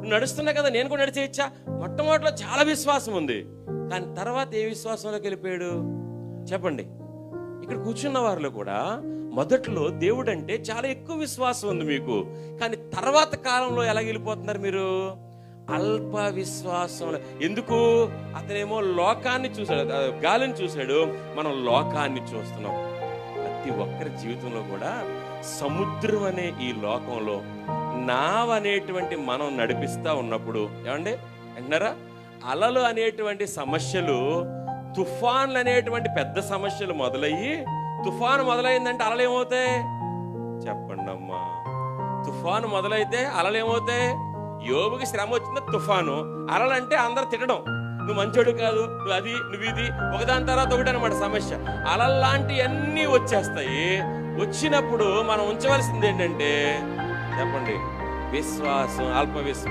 నువ్వు నడుస్తున్నా కదా, నేను కూడా నడిచేయచ్చా? మొట్టమొదటిలో చాలా విశ్వాసం ఉంది, కానీ తర్వాత ఏ విశ్వాసంలోకి వెళ్ళిపోయాడు చెప్పండి? ఇక్కడ కూర్చున్న వారిలో కూడా మొదట్లో దేవుడు అంటే చాలా ఎక్కువ విశ్వాసం ఉంది మీకు, కానీ తర్వాత కాలంలో ఎలా వెళ్ళిపోతున్నారు మీరు? అల్ప విశ్వాసం. ఎందుకు? అతనేమో లోకాన్ని చూశాడు, గాలిని చూశాడు, మనం లోకాన్ని చూస్తున్నాం. ప్రతి ఒక్కరి జీవితంలో కూడా సముద్రం అనే ఈ లోకంలో నావ అనేటువంటి మనం నడిపిస్తా ఉన్నప్పుడు ఏమండి అంటున్నారా, అలలు అనేటువంటి సమస్యలు, తుఫాన్లు అనేటువంటి పెద్ద సమస్యలు మొదలయ్యి, తుఫాను మొదలైందంటే అలలు ఏమవుతాయి చెప్పండి అమ్మా? తుఫాను మొదలైతే అలలు ఏమవుతాయి? యోబుకి శ్రమ వచ్చింది తుఫాను, అలలంటే అందరు తిట్టడం, నువ్వు మంచోడు కాదు, నువ్వు అది, నువ్వు ఇది, ఒకదాని తర్వాత ఒకటి అనమాట సమస్య. అలల్లాంటివన్నీ వచ్చేస్తాయి. వచ్చినప్పుడు మనం ఉంచవలసింది ఏంటంటే చెప్పండి? విశ్వాసం, అల్ప విశ్వాసం.